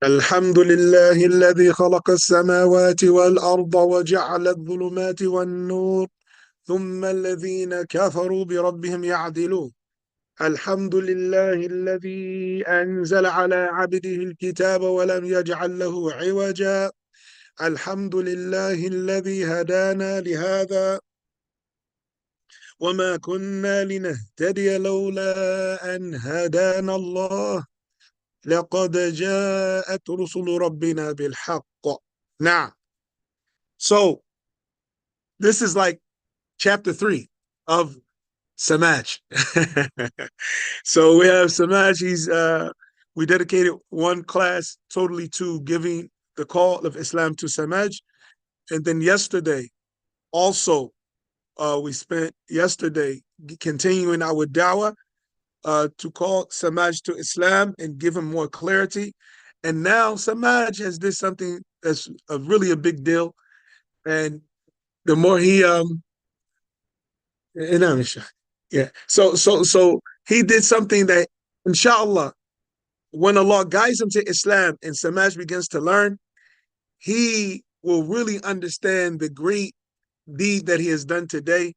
الحمد لله الذي خلق السماوات والأرض وجعل الظلمات والنور ثم الذين كفروا بربهم يعدلون. الحمد لله الذي أنزل على عبده الكتاب ولم يجعل له عوجا. الحمد لله الذي هدانا لهذا وما كنا لنهتدي لولا أن هدانا الله. لقد جاءت رسل ربنا بالحق. Now, so this is like chapter 3 of Samaj. So we have Samaj. We dedicated one class totally to giving the call of Islam to Samaj. And then yesterday, also, we spent yesterday continuing our Dawa to call Samaj to Islam and give him more clarity. And now Samaj has did something that's really a big deal. And the more he yeah. So he did something that inshallah, when Allah guides him to Islam and Samaj begins to learn, he will really understand the great deed that he has done today,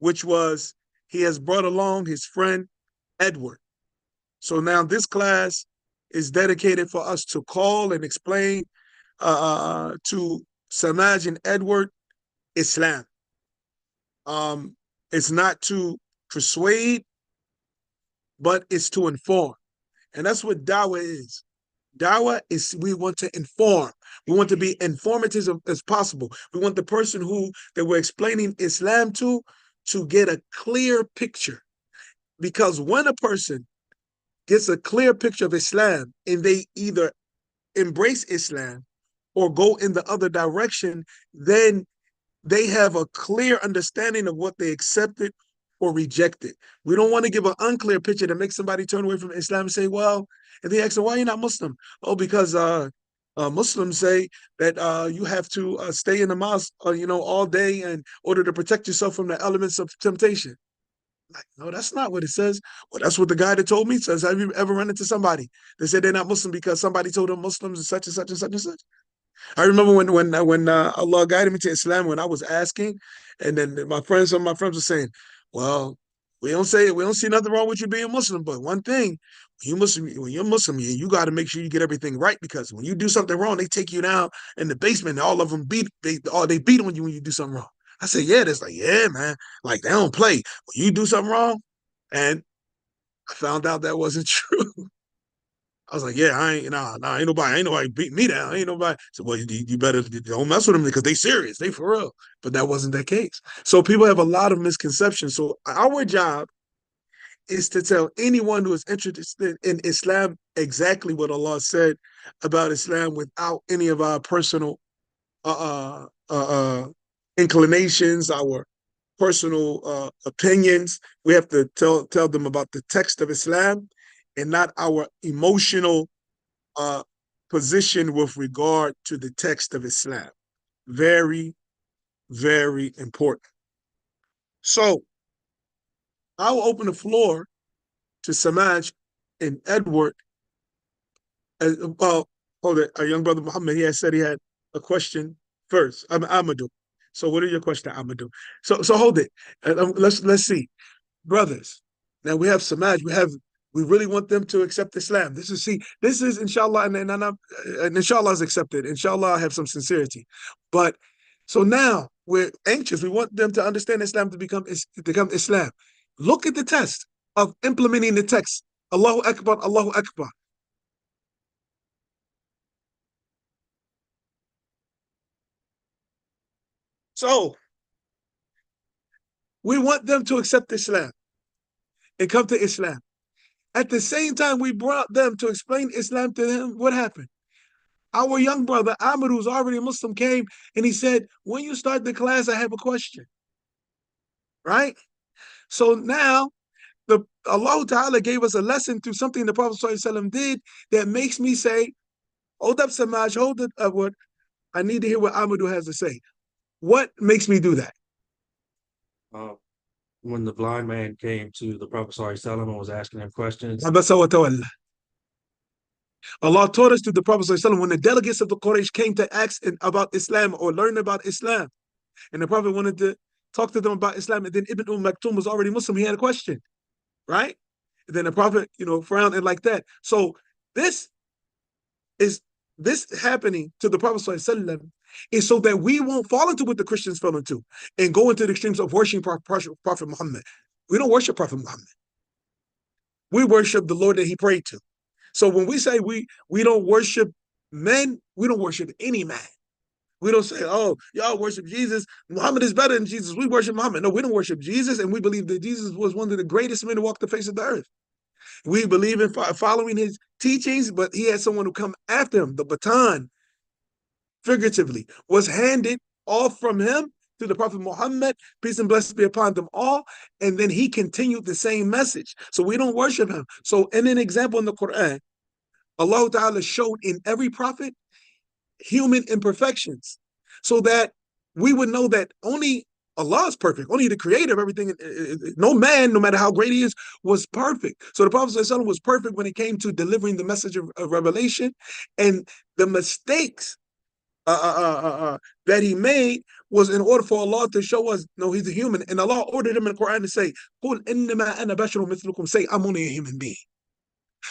which was he has brought along his friend Edward. So now this class is dedicated for us to call and explain to Samaj and Edward Islam. It's not to persuade, but it's to inform. And that's what Dawa is. Dawa is we want to inform. We want to be informative as possible. We want the person that we're explaining Islam to get a clear picture. Because when a person gets a clear picture of Islam and they either embrace Islam or go in the other direction, then they have a clear understanding of what they accepted or rejected. We don't want to give an unclear picture that makes somebody turn away from Islam and say, well, and they ask them, why are you not Muslim? Oh, because Muslims say that you have to stay in the mosque, all day in order to protect yourself from the elements of temptation. Like, no, that's not what it says. Well, that's what the guy that told me says. Have you ever run into somebody that said they're not Muslim because somebody told them Muslims and such and such and such and such? I remember when Allah guided me to Islam when I was asking, and then some of my friends were saying, "Well, we don't see nothing wrong with you being Muslim, but one thing, when you're Muslim, you got to make sure you get everything right because when you do something wrong, they take you down in the basement. And all of them they beat on you when you do something wrong." I said, "Yeah, that's like yeah, man, like they don't play. When you do something wrong," and I found out that wasn't true. I was like, yeah, ain't nobody beat me down. Ain't nobody. So, well, you better don't mess with them because they serious, they for real. But that wasn't the case. So people have a lot of misconceptions. So our job is to tell anyone who is interested in Islam exactly what Allah said about Islam without any of our personal uh, uh, uh, inclinations, our personal opinions. We have to tell them about the text of Islam and not our emotional uh, position with regard to the text of Islam. Very, very important. So I'll open the floor to Samaj and Edward. Well, hold it. Our young brother Muhammad, he had said he had a question first. I'm Amadou. So what are your questions, Amadou? So hold it. Let's see. Brothers, now we have Samaj, we really want them to accept Islam. This is inshallah, and inshallah is accepted. Inshallah, I have some sincerity. But so now we're anxious. We want them to understand Islam to become Islam. Look at the test of implementing the text. Allahu Akbar, Allahu Akbar. So we want them to accept Islam and come to Islam. At the same time, we brought them to explain Islam to them. What happened? Our young brother, Ahmed, who's already a Muslim, came and he said, when you start the class, I have a question. Right? So now, Allah Ta'ala gave us a lesson through something the Prophet ﷺ did that makes me say, hold up, Samaj, hold it up. What I need to hear what Ahmadu has to say. What makes me do that? Uh, when the blind man came to the Prophet ﷺ and was asking him questions, Allah taught us through the Prophet ﷺ, when the delegates of the Quraysh came to ask about Islam or learn about Islam, and the Prophet wanted to talk to them about Islam, and then Ibn Maktoum was already Muslim, he had a question, right? And then the Prophet, frowned and like that. So this is this happening to the Prophet ﷺ is so that we won't fall into what the Christians fell into and go into the extremes of worshiping Prophet Muhammad. We don't worship Prophet Muhammad. We worship the Lord that he prayed to. So when we say we don't worship men, we don't worship any man. We don't say, oh, y'all worship Jesus. Muhammad is better than Jesus. We worship Muhammad. No, we don't worship Jesus, and we believe that Jesus was one of the greatest men to walk the face of the earth. We believe in following his teachings, but he had someone who come after him. The baton, figuratively, was handed off from him to the Prophet Muhammad, peace and blessings be upon them all, and then he continued the same message. So we don't worship him. So in an example in the Quran, Allah Ta'ala showed in every prophet human imperfections so that we would know that only Allah is perfect. Only the creator of everything. No man, no matter how great he is, was perfect. So the Prophet ﷺ was perfect when it came to delivering the message of revelation, and the mistakes that he made was in order for Allah to show us, no, he's a human. And Allah ordered him in the Quran to say, "Qul innama ana basharun mithlukum." Say, I'm only a human being.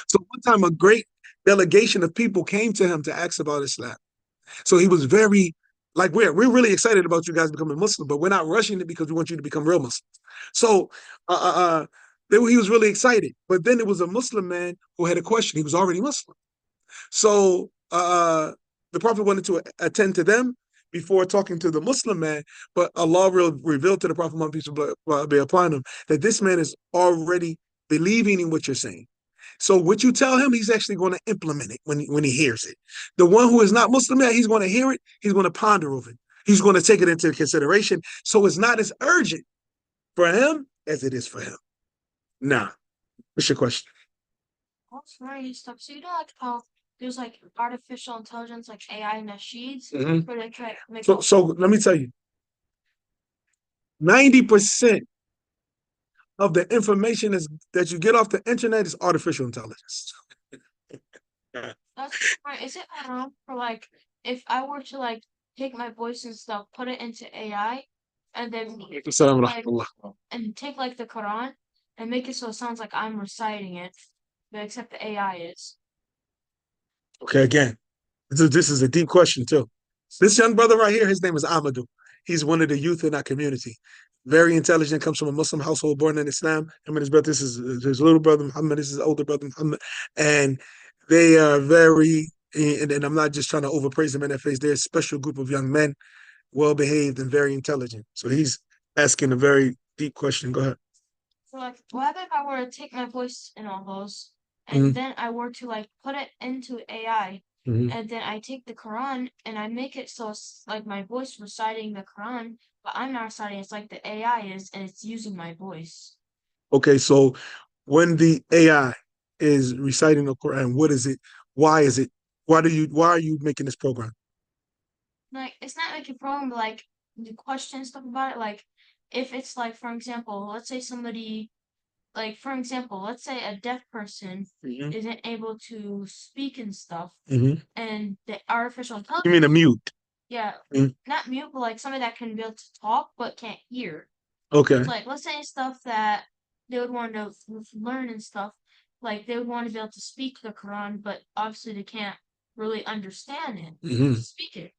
So one time a great delegation of people came to him to ask about Islam. So he was very like we're really excited about you guys becoming Muslim, but we're not rushing it because we want you to become real Muslims. So he was really excited. But then there was a Muslim man who had a question. He was already Muslim. So the Prophet wanted to attend to them before talking to the Muslim man, but Allah revealed to the Prophet Muhammad, peace be upon him, that this man is already believing in what you're saying. So what you tell him, he's actually going to implement it when he hears it. The one who is not Muslim yet, he's going to hear it, he's going to ponder over it. He's going to take it into consideration. So it's not as urgent for him as it is for him. Now, what's your question? That's very stuff. So you know like how there's like artificial intelligence like AI nasheeds where they try to make So let me tell you, 90% of the information that you get off the internet is artificial intelligence. that's right. Is it haram for like if I were to like take my voice and stuff, put it into AI, and then like and take like the Quran and make it so it sounds like I'm reciting it, but except the AI is. Okay, again, this is a deep question too. This young brother right here, his name is Amadou. He's one of the youth in our community. Very intelligent, comes from a Muslim household, born in Islam. Him and his brother, this is his little brother Muhammad, this is his older brother Muhammad. And they are very, and I'm not just trying to overpraise them in their face, they're a special group of young men, well behaved and very intelligent. So he's asking a very deep question. Go ahead. So like what if I were to take my voice and all those and then I were to like put it into AI and then I take the Quran and I make it so it's like my voice reciting the Quran, but I'm not reciting, it's like the AI is and it's using my voice. Okay, so when the AI is reciting the Quran, what is it? Why is it? Why are you making this program? Like it's not like a problem, but like the question stuff about it, like if it's like for example, let's say somebody like for example, let's say a deaf person isn't able to speak and stuff, and the artificial intelligence. You mean a mute? Yeah, not mute, but like somebody that can be able to talk but can't hear. Okay. So, like let's say stuff that they would want to learn and stuff, like they would want to be able to speak the Quran, but obviously they can't really understand it, speak it.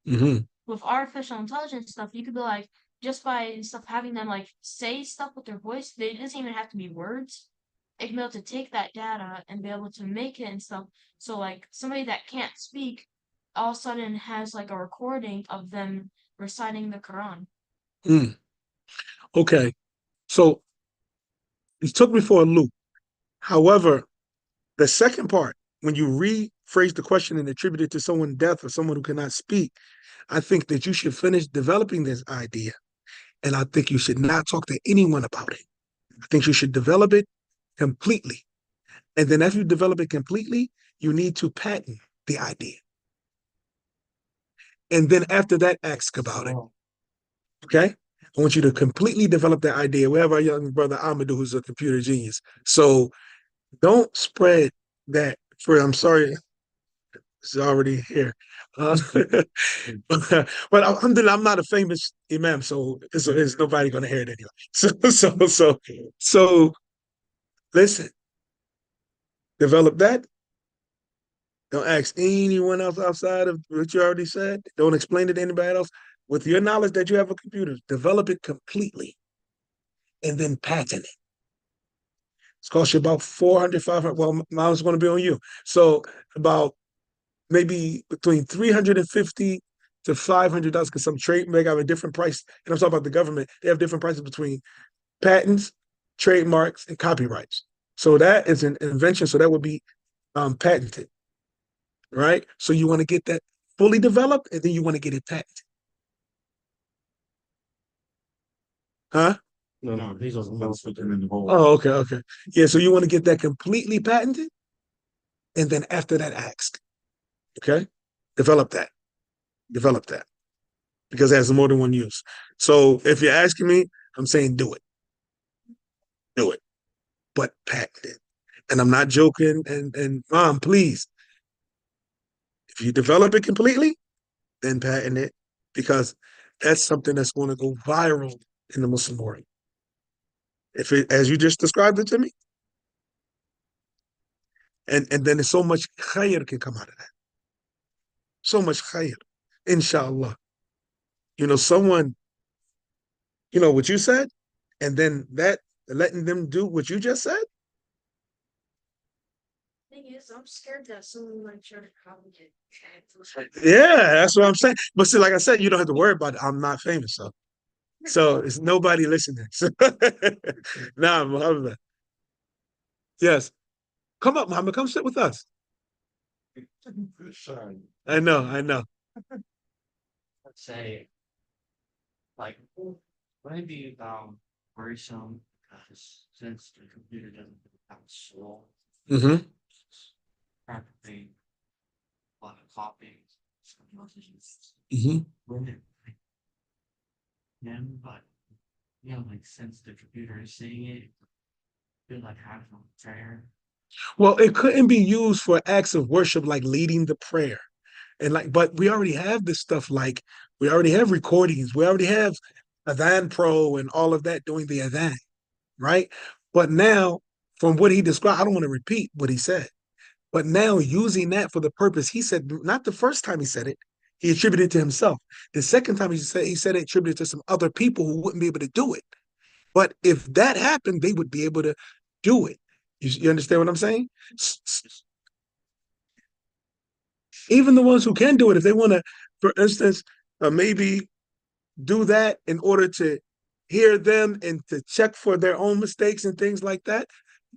With artificial intelligence stuff, you could be like just by stuff having them like say stuff with their voice, they doesn't even have to be words. They can be able to take that data and be able to make it and stuff. So like somebody that can't speak all of a sudden has like a recording of them reciting the Quran. Okay. So you took me for a loop. However, the second part, when you rephrase the question and attribute it to someone deaf or someone who cannot speak, I think that you should finish developing this idea. And I think you should not talk to anyone about it. I think you should develop it completely. And then after you develop it completely, you need to patent the idea. And then after that, ask about it. Okay? I want you to completely develop that idea. We have our young brother Amadou, who's a computer genius. So don't spread that. I'm sorry. It's already here. But alhamdulillah, I'm not a famous imam, so it's nobody going to hear it anyway. So listen, develop that. Don't ask anyone else outside of what you already said. Don't explain it to anybody else. With your knowledge that you have of computers, develop it completely and then patent it. It's cost you about 400, 500. Well, mine's going to be on you. So about maybe between 350 to $500 because some trade may have a different price. And I'm talking about the government. They have different prices between patents, trademarks, and copyrights. So that is an invention. So that would be patented, right? So you want to get that fully developed, and then you want to get it patented. Huh? No, he's also about speaking in the whole. Oh, okay. Yeah, so you want to get that completely patented, and then after that, ask. Okay? Develop that. Because it has more than one use. So if you're asking me, I'm saying do it. Do it. But patent it. And I'm not joking. And mom, please, if you develop it completely, then patent it because that's something that's going to go viral in the Muslim world. If it, as you just described it to me, and then there's so much khair can come out of that. So much khair, inshallah. Someone, what you said, and then that letting them do what you just said. Thing is, I'm scared that someone might try to copy it. Yeah, that's what I'm saying. But see, like I said, you don't have to worry about it. I'm not famous, so it's nobody listening. Nah, Muhammad. Yes. Come up, Muhammad. Come sit with us. I know. Let's say, like, maybe worrisome because since the computer doesn't have a soul, Mm-hmm. practically a lot of copies, Mm-hmm. him, but like since the computer is seeing it, feel like having a prayer. Well, it couldn't be used for acts of worship like leading the prayer. And but we already have this stuff like we already have recordings, we already have Adhan Pro and all of that doing the Adhan, right? But now, from what he described, I don't want to repeat what he said, but now using that for the purpose he said, not the first time he said it, he attributed it to himself. The second time he said it attributed to some other people who wouldn't be able to do it. But if that happened, they would be able to do it. You understand what I'm saying? Even the ones who can do it, if they want to, for instance, maybe do that in order to hear them and to check for their own mistakes and things like that.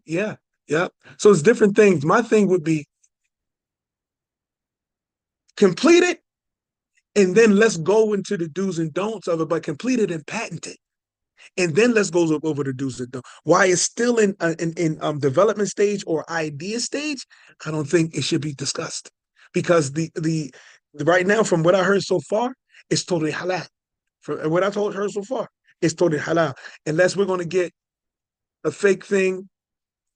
Yeah, yeah. So it's different things. My thing would be complete it and then let's go into the do's and don'ts of it, but complete it and patent it. And then let's go over the do's and don'ts. Why it's still in development stage or idea stage, I don't think it should be discussed because the right now, from what I heard so far, it's totally halal. From what I told her so far, it's totally halal. Unless we're going to get a fake thing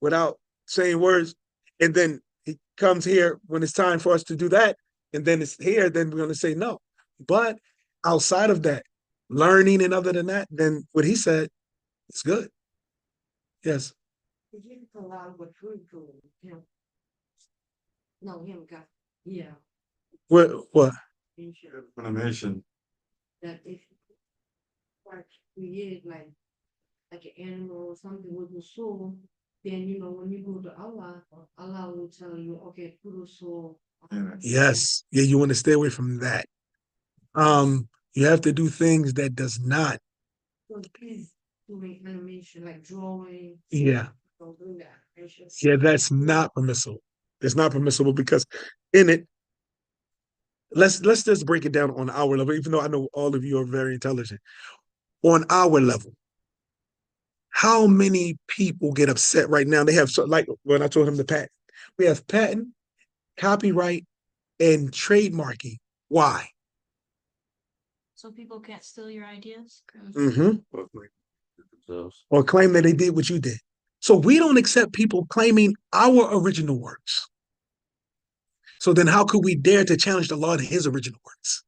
without saying words, and then he comes here when it's time for us to do that, and then it's here, then we're going to say no. But outside of that, learning and other than that, then what he said, it's good. Yes. He didn't allow what food to him. No, him got, yeah, What? Information. that if you try to create like an animal or something with a soul, then when you go to Allah, Allah will tell you, okay, put a soul. Yes. Yeah, you want to stay away from that. You have to do things that does not. So please doing animation like drawing. Yeah. Don't do that. Yeah, that's not permissible. It's not permissible because in it, let's just break it down on our level, even though I know all of you are very intelligent. On our level, how many people get upset right now? They have like when I told him the patent. We have patent, copyright, and trademarking. Why? So people can't steal your ideas. Mm-hmm. Themselves. Or claim that they did what you did. So we don't accept people claiming our original works. So then how could we dare to challenge the law in his original works?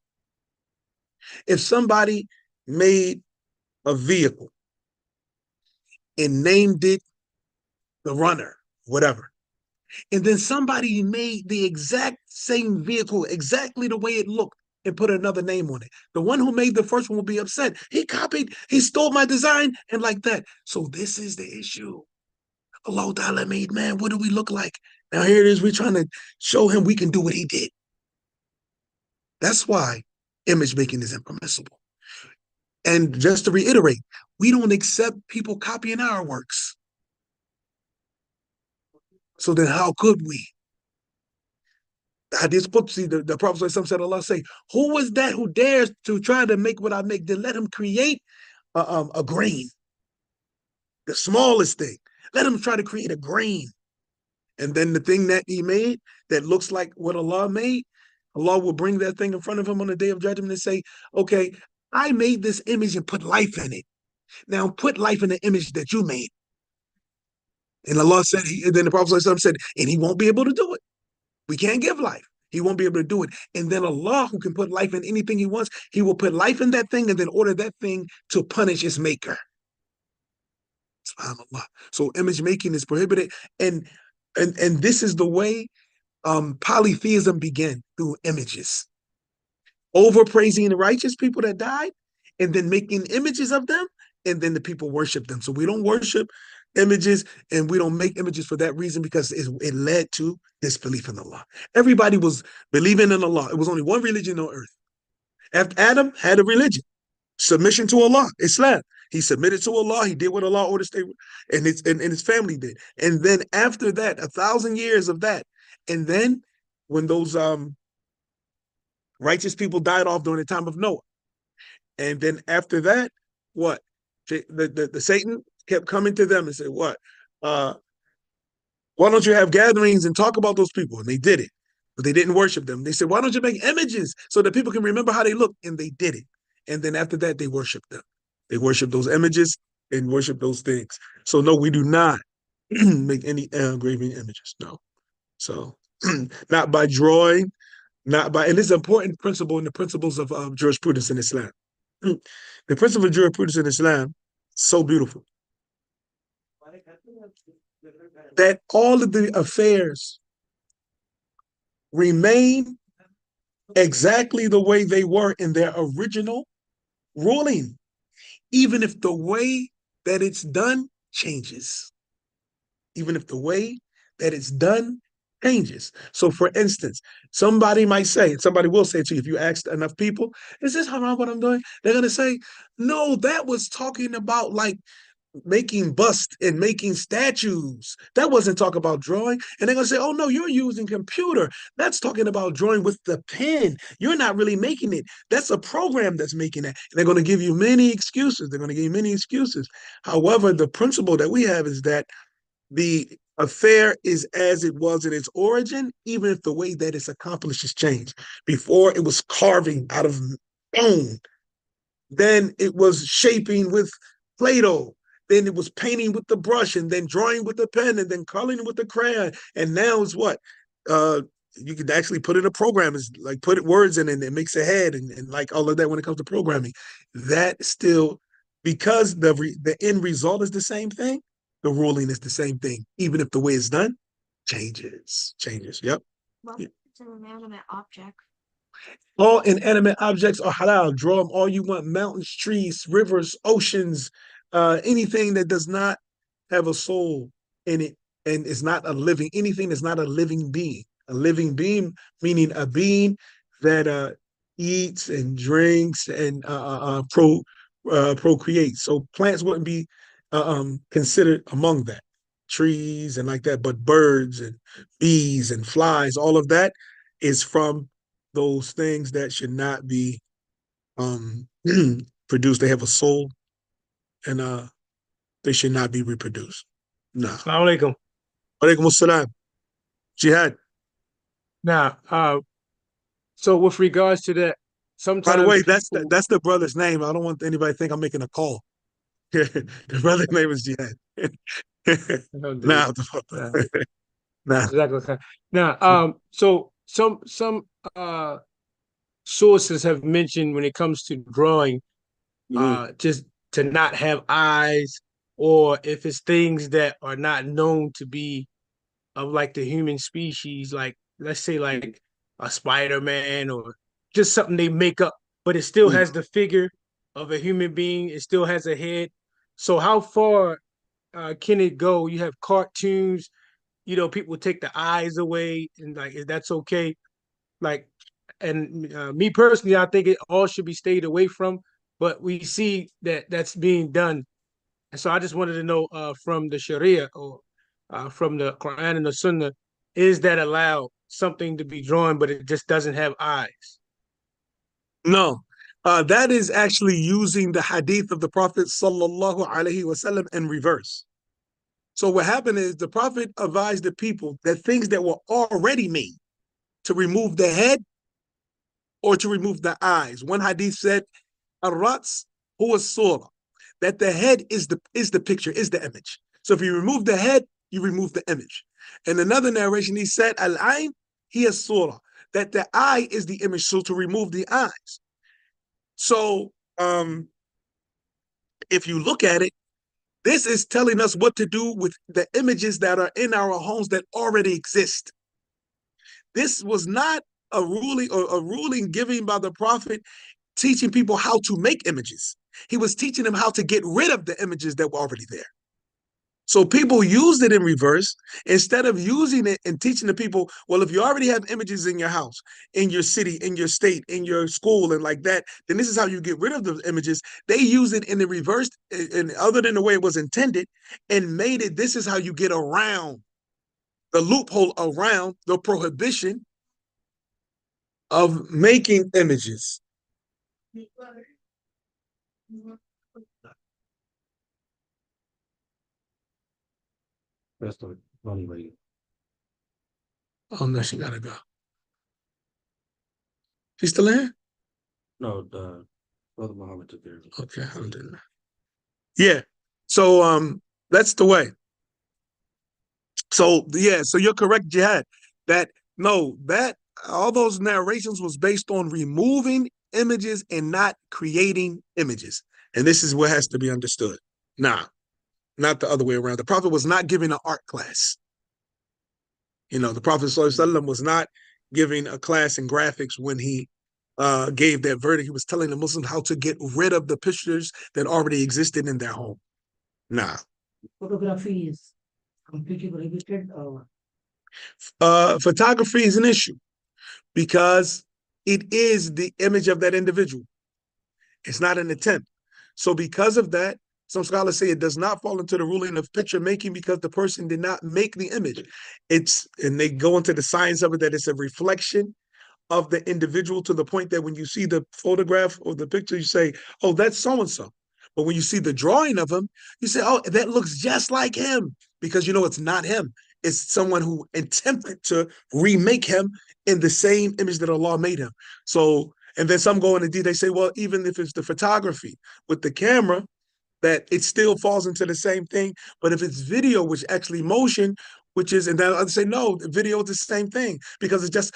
If somebody made a vehicle and named it the runner, whatever, and then somebody made the exact same vehicle, exactly the way it looked, and put another name on it. The one who made the first one will be upset. He copied, he stole my design, and like that. So this is the issue. Allah Ta'ala made man. What do we look like? Now here it is. We're trying to show him we can do what he did. That's why image making is impermissible. And just to reiterate, we don't accept people copying our works. So then how could we? The Hadith Qudsi, the Prophet said, Allah say, who was that who dares to try to make what I make? Then let him create a grain, the smallest thing. Let him try to create a grain. And then the thing that he made that looks like what Allah made, Allah will bring that thing in front of him on the day of judgment and say, okay, I made this image and put life in it. Now put life in the image that you made. And Allah said, and then the Prophet said, and he won't be able to do it. We can't give life. He won't be able to do it. And then Allah, who can put life in anything he wants, he will put life in that thing and then order that thing to punish its maker. SubhanAllah. So image making is prohibited. And this is the way polytheism began, through images. Overpraising the righteous people that died and then making images of them, and then the people worship them. So we don't worship images and we don't make images for that reason, because it led to disbelief in Allah. Everybody was believing in Allah. It was only one religion on earth. After Adam had a religion, submission to Allah, Islam. He submitted to Allah. He did what Allah ordered, and his family did. And then after that, 1,000 years of that, and then when those righteous people died off during the time of Noah, and then after that, what? The Satan kept coming to them and said, what? Why don't you have gatherings and talk about those people? And they did it, but they didn't worship them. They said, why don't you make images so that people can remember how they look? And they did it. And then after that, they worshiped them. They worship those images and worship those things. So no, we do not make any engraving images. No. So not by drawing, not by, and this is an important principle in the principles of jurisprudence in Islam. The principle of jurisprudence in Islam, so beautiful, that all of the affairs remain exactly the way they were in their original ruling, even if the way that it's done changes. Even if the way that it's done changes. So for instance, somebody might say, somebody will say to you, if you ask enough people, is this haram what I'm doing? They're going to say, no, that was talking about like making busts and making statues. That wasn't talking about drawing. And they're going to say, oh, no, you're using computer. That's talking about drawing with the pen. You're not really making it. That's a program that's making that. And they're going to give you many excuses. They're going to give you many excuses. However, the principle that we have is that the affair is as it was in its origin, even if the way that it's accomplished has changed. Before, it was carving out of stone. Then it was shaping with Play-Doh. Then it was painting with the brush, and then drawing with the pen, and then coloring with the crayon. And now it's what? You can actually put in a program, is like put words in and it makes a head and like all of that when it comes to programming. That still, because the end result is the same thing, the ruling is the same thing, even if the way it's done changes. Yep. Well, it's an inanimate object. All inanimate objects are halal. Draw them all you want: mountains, trees, rivers, oceans, anything that does not have a soul in it and is not a living, anything that's not a living being. A living being, meaning a being that eats and drinks and procreates. So plants wouldn't be considered among that. Trees and like that, but birds and bees and flies, all of that is from those things that should not be produced. They have a soul, and they should not be reproduced. No. Assalamu alaikum. Alaikum assalam. Jihad. Now, so with regards to that, sometimes By the way, people, that's the brother's name. I don't want anybody to think I'm making a call. The brother's name is Jihad. Nah, Yeah. nah. Exactly. Now, so some sources have mentioned when it comes to drawing, just to not have eyes, or if it's things that are not known to be of like the human species, like let's say like a Spider-Man or just something they make up, but it still has the figure of a human being. It still has a head. So how far can it go? You have cartoons, people take the eyes away, and like that's okay. Like, and me personally, I think it all should be stayed away from. But we see that that's being done, and so I just wanted to know from the Sharia or from the Quran and the Sunnah, is that allowed something to be drawn, but it just doesn't have eyes? No, that is actually using the hadith of the Prophet sallallahu alaihi wasallam in reverse. So what happened is the Prophet advised the people that things that were already made, to remove the head or to remove the eyes. One hadith said, "Ar-rats huwa surah," that the head is the picture, is the image. So if you remove the head, you remove the image. In another narration, he said, "Al-ain hiya surah," that the eye is the image. So to remove the eyes. So if you look at it, this is telling us what to do with the images that are in our homes that already exist. This was not a ruling given by the Prophet teaching people how to make images. He was teaching them how to get rid of the images that were already there. So people used it in reverse instead of using it and teaching the people, well, if you already have images in your house, in your city, in your state, in your school, and like that, then this is how you get rid of those images. They use it in the reverse, and other than the way it was intended, and made it, this is how you get around the loophole, around the prohibition of making images. That's the funny lady. Oh no, she gotta go. She's still in here? No, the Brother Muhammad took care of it. Okay, alhamdulillah. Yeah. So that's the way. So yeah, so you're correct, Jihad. That no, that all those narrations was based on removing images and not creating images. And this is what has to be understood. Nah, not the other way around. The Prophet was not giving an art class. The Prophet ﷺ was not giving a class in graphics when he gave that verdict. He was telling the Muslims how to get rid of the pictures that already existed in their home. Nah. Photography is completely prohibited, or Photography is an issue because it is the image of that individual. It's not an attempt. So because of that, some scholars say it does not fall into the ruling of picture making because the person did not make the image. And they go into the science of it, that it's a reflection of the individual, to the point that when you see the photograph or the picture, you say, oh, that's so-and-so. But when you see the drawing of him, you say, oh, that looks just like him, because it's not him. It's someone who attempted to remake him in the same image that Allah made him. So, and then some go into detail, they say, well, even if it's the photography with the camera, that it still falls into the same thing. But if it's video, which actually motion, which is, and then others say, no, the video is the same thing because it's just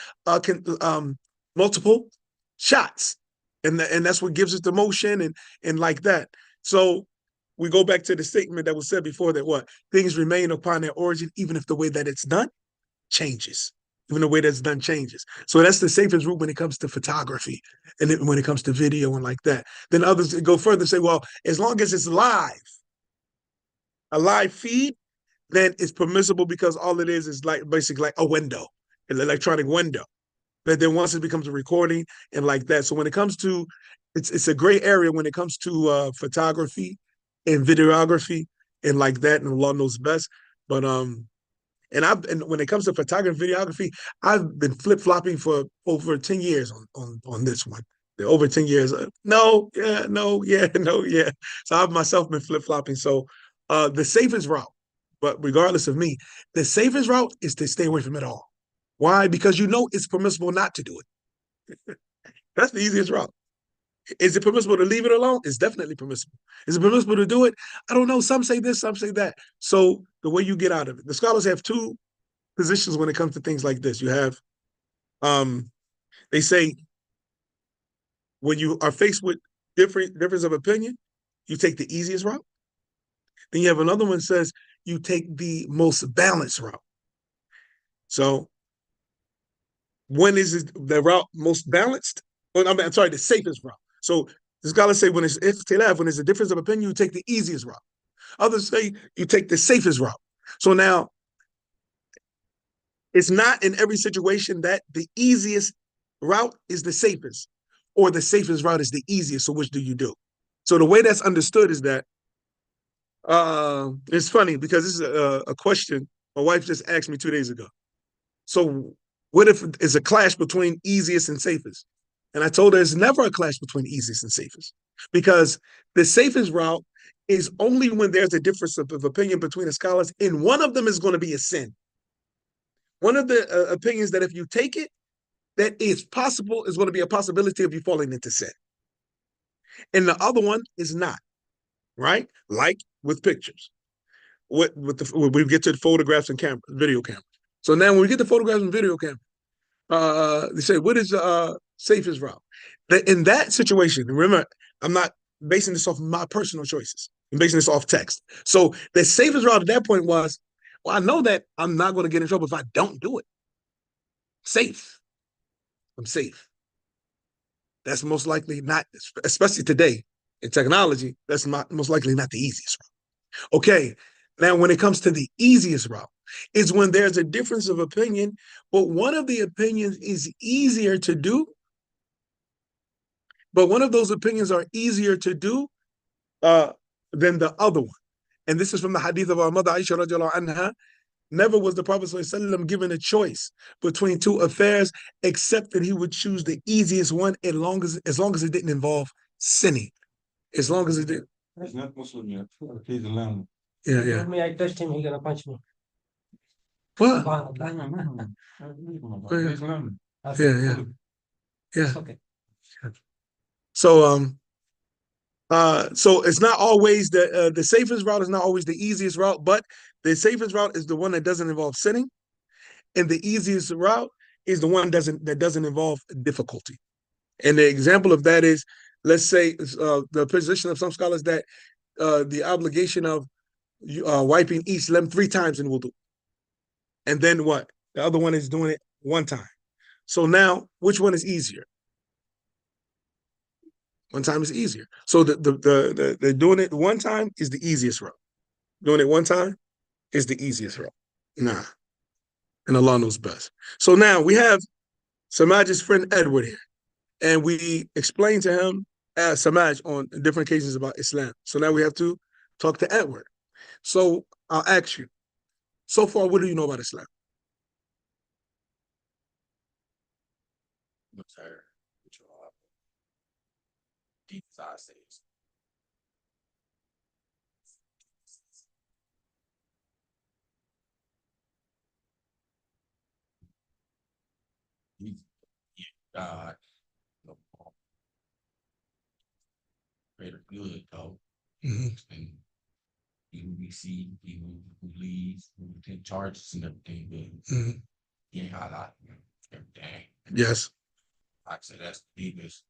multiple shots. And that's what gives it the motion and like that. So we go back to the statement that was said before, that what things remain upon their origin, even if the way that it's done changes. Even the way that's done changes. So that's the safest route when it comes to photography and when it comes to video and like that. Then others go further and say, well, as long as it's live, a live feed, then it's permissible because all it is like basically like a window, an electronic window. But then once it becomes a recording and like that. So when it comes to, it's a gray area when it comes to photography and videography and like that, and Allah knows best. But and when it comes to photography and videography, I've been flip-flopping for over 10 years on this one. Over 10 years. No, yeah, no, yeah, no, yeah. So I've myself been flip-flopping. So the safest route, but regardless of me, the safest route is to stay away from it all. Why? Because it's permissible not to do it. That's the easiest route. Is it permissible to leave it alone? It's definitely permissible. Is it permissible to do it? I don't know. Some say this, some say that. So the way you get out of it, the scholars have two positions when it comes to things like this. You have They say when you are faced with difference of opinion, you take the easiest route. Then you have another one that says you take the most balanced route. So when is the route most balanced? Well, I'm sorry, the safest route. So the scholars say when it's ikhtilaf, when there's a difference of opinion, you take the easiest route. Others say you take the safest route. So now it's not in every situation that the easiest route is the safest or the safest route is the easiest. So which do you do? So the way that's understood is that it's funny because this is a question my wife just asked me 2 days ago. So what if it's a clash between easiest and safest? And I told her it's never a clash between easiest and safest because the safest route is only when there's a difference of opinion between the scholars, and one of them is going to be a sin. One of the opinions that if you take it, that is possible is going to be a possibility of you falling into sin. And the other one is not, right? Like with pictures. When we get to the photographs and video cameras. So now when we get the photographs and video cameras, they say, what is the safest route? In that situation, remember, I'm not basing this off my personal choices. I'm basing this off text. So the safest route at that point was, well, I know that I'm not going to get in trouble if I don't do it. Safe. I'm safe. That's most likely not, especially today in technology, that's most likely not the easiest route. Okay, now when it comes to the easiest route, is when there's a difference of opinion, but one of the opinions is easier to do, but one of those opinions are easier to do than the other one. And this is from the hadith of our mother Aisha radiallahu anha. Never was the Prophet ﷺ given a choice between two affairs, except that he would choose the easiest one as long as it didn't involve sinning. As long as it did. That's not Muslim yet. He's a lamb. Yeah, He yeah. told me I touched him, he gonna punch me. What? He's a lamb. Yeah, yeah. Yeah. It's okay. So so it's not always the safest route is not always the easiest route, but the safest route is the one that doesn't involve sinning, and the easiest route is the one that doesn't involve difficulty. And the example of that is, let's say, the position of some scholars that the obligation of wiping each limb 3 times in wudu, and then what? The other one is doing it 1 time. So now, which one is easier? 1 time is easier. So the doing it 1 time is the easiest route. Doing it 1 time is the easiest route. Nah. And Allah knows best. So now we have Samaj's friend Edward here. And we explained to him Samaj on different occasions about Islam. So now we have to talk to Edward. So I'll ask you, so far, what do you know about Islam? Deep size things. God, greater good though. And you receive people who lead, who take charges and everything, but yeah, I like everything. Yes. I'd say that's the deepest.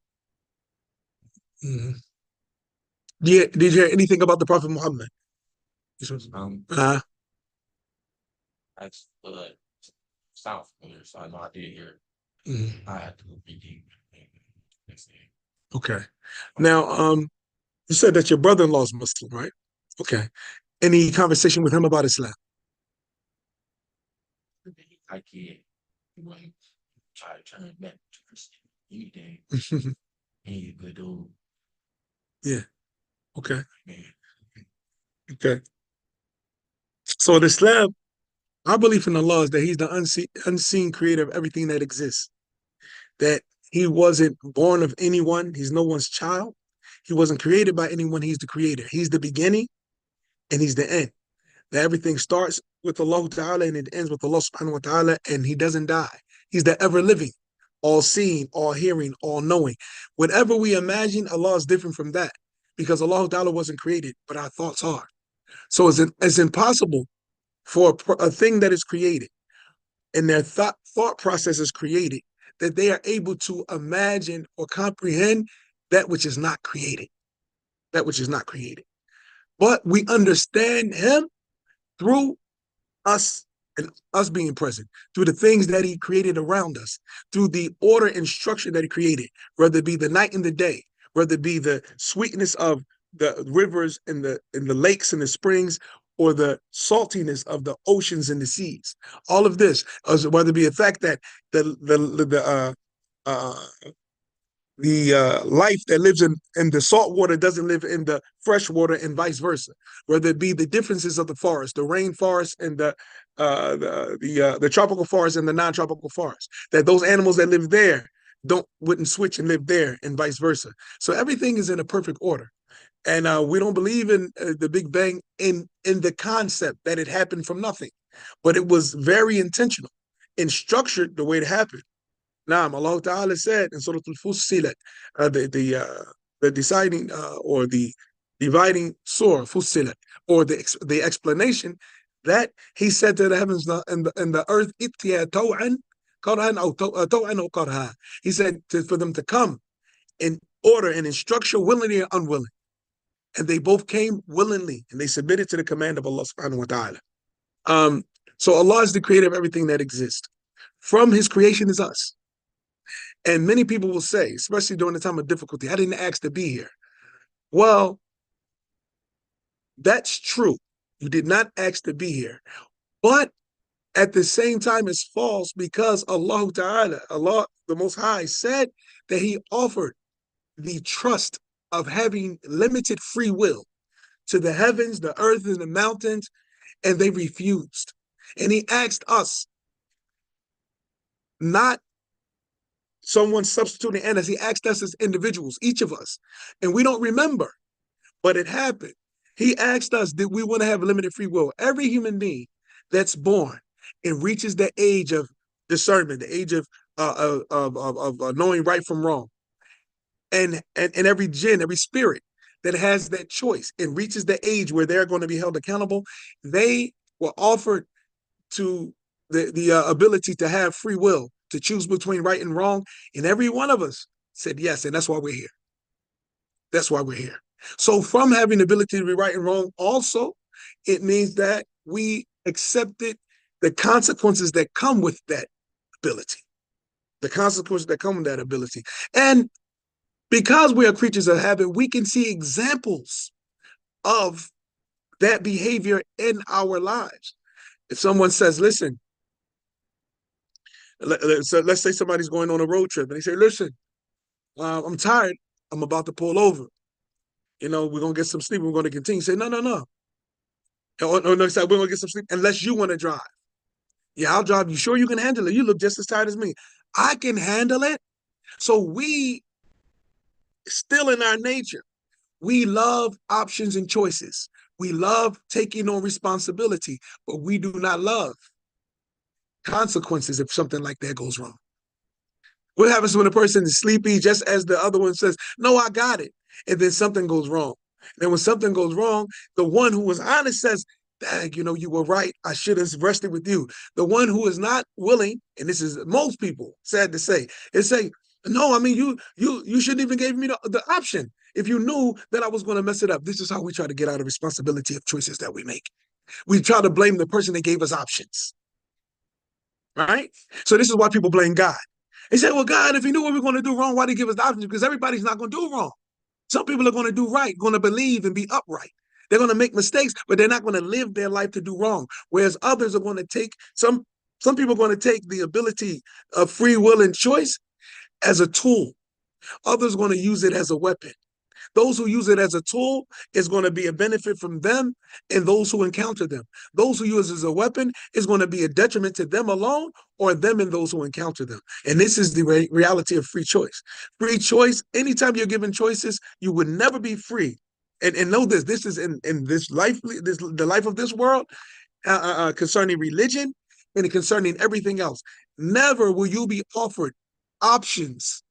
Yeah. Did you hear anything about the Prophet Muhammad? That's south there, so I know I did hear. I had to be deep. Okay. Now, you said that your brother-in-law is Muslim, right? Okay. Any conversation with him about Islam? I can't like try to turn back to Christianity anything. He's a good dude. Yeah. Okay. Man. Okay. So in Islam, our belief in Allah is that He's the unseen creator of everything that exists. That He wasn't born of anyone. He's no one's child. He wasn't created by anyone. He's the creator. He's the beginning and He's the end. That everything starts with Allah Ta'ala and it ends with Allah Subhanahu wa Ta'ala, and He doesn't die. He's the ever living, all seeing, all hearing, all knowing. Whatever we imagine, Allah is different from that because Allah Ta'ala wasn't created, but our thoughts are. So it's impossible for a thing that is created and their thought process is created that they are able to imagine or comprehend that which is not created. That which is not created. But we understand him through us and us being present, through the things that he created around us, through the order and structure that he created, whether it be the night and the day, whether it be the sweetness of the rivers and the lakes and the springs, or the saltiness of the oceans and the seas. All of this, whether it be the fact that uh, life that lives in the salt water doesn't live in the fresh water, and vice versa. Whether it be the differences of the forest, the rainforest and the tropical forest and the non-tropical forest, that those animals that live there wouldn't switch and live there, and vice versa. So everything is in a perfect order. And we don't believe in the Big Bang in the concept that it happened from nothing, but it was very intentional and structured the way it happened. Naam, Allah Ta'ala said in Surah Al-Fussilat, the deciding or the dividing surah, Fussilat, or the explanation that he said to the heavens and the earth, Ittiya taw'an, karhan or karha. He said for them to come in order and in structure, willingly or unwilling. And they both came willingly, and they submitted to the command of Allah subhanahu wa ta'ala. So Allah is the creator of everything that exists. From his creation is us. And many people will say, especially during the time of difficulty, I didn't ask to be here. Well, that's true. You did not ask to be here. But at the same time, it's false, because Allah Ta'ala, Allah the Most High, said that he offered the trust of having limited free will to the heavens, the earth, and the mountains, and they refused. And he asked us, not someone substituting and as he asked us as individuals, each of us, and we don't remember, but it happened. He asked us, did we want to have limited free will? Every human being that's born and reaches the age of discernment, the age of knowing right from wrong, and every jinn, every spirit that has that choice and reaches the age where they're going to be held accountable, they were offered to the ability to have free will, to choose between right and wrong. And every one of us said yes, and that's why we're here. That's why we're here. So from having the ability to be right and wrong, also, it means that we accepted the consequences that come with that ability. The consequences that come with that ability. And because we are creatures of habit, we can see examples of that behavior in our lives. If someone says, listen, let's say somebody's going on a road trip and they say, listen, I'm tired. I'm about to pull over. We're going to get some sleep. We're going to continue. Say, no. No, we're going to get some sleep unless you want to drive. Yeah, I'll drive. You sure you can handle it? You look just as tired as me. I can handle it. So we, still in our nature, we love options and choices. We love taking on responsibility, but we do not love consequences if something like that goes wrong. What happens when a person is sleepy, just as the other one says, no, I got it, and then something goes wrong? And when something goes wrong, the one who was honest says, dang, you were right. I should have rested with you. The one who is not willing, and this is most people, sad to say, is say, no, I mean, you shouldn't even give me the option. If you knew that I was going to mess it up. This is how we try to get out of responsibility of choices that we make. We try to blame the person that gave us options. Right? So this is why people blame God. They say, well, God, if he knew what we were going to do wrong, why did he give us the options? Because everybody's not going to do wrong. Some people are going to do right, going to believe and be upright. They're going to make mistakes, but they're not going to live their life to do wrong. Whereas others are going to take, some people are going to take the ability of free will and choice as a tool. Others are going to use it as a weapon. Those who use it as a tool is going to be a benefit from them and those who encounter them. Those who use it as a weapon is going to be a detriment to them alone or them and those who encounter them. And this is the reality of free choice. Free choice, anytime you're given choices, you would never be free. And know this is in this life, the life of this world, concerning religion and concerning everything else. Never will you be offered options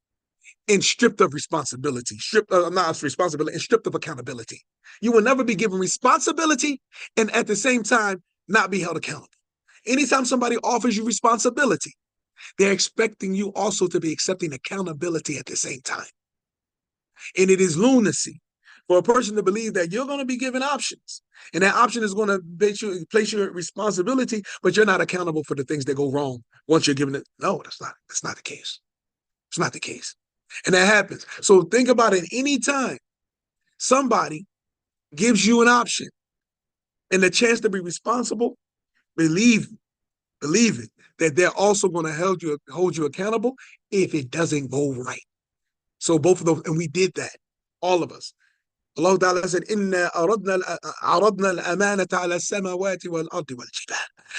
and stripped of responsibility, and stripped of accountability. You will never be given responsibility and at the same time not be held accountable. Anytime somebody offers you responsibility They're expecting you also to be accepting accountability at the same time. And it is lunacy for a person to believe that you're going to be given options, and that option is going to place you at responsibility, but you're not accountable for the things that go wrong once you're given it. No, that's not the case. It's not the case. And that happens. So think about it. Any time somebody gives you an option and the chance to be responsible, believe it, that they're also going to hold you accountable if it doesn't go right. So both of those, and we did that, all of us. Allah Ta'ala said, "Inna aradna al-amanata ala samawati wal-ardi wal-jibal."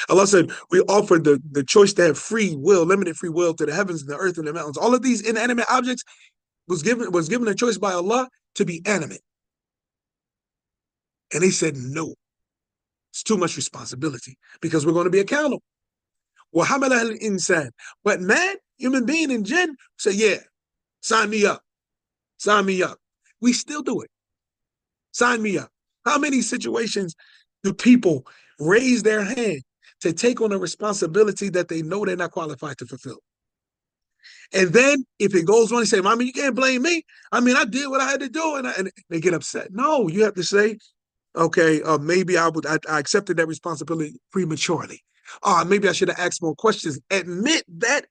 Allah said, we offered the choice to have free will, limited free will, to the heavens and the earth and the mountains. All of these inanimate objects was given a choice by Allah to be animate. And they said, no, it's too much responsibility because we're going to be accountable. وَحَمَلَهَا الْإِنسَانِ. But man, human being and jinn, say, yeah, sign me up. Sign me up. We still do it. Sign me up. How many situations do people raise their hand to take on a responsibility that they know they're not qualified to fulfill? And then if it goes wrong, they say, I mean, you can't blame me. I mean, I did what I had to do. And they get upset. No, you have to say, okay, maybe I accepted that responsibility prematurely. Maybe I should have asked more questions. Admit that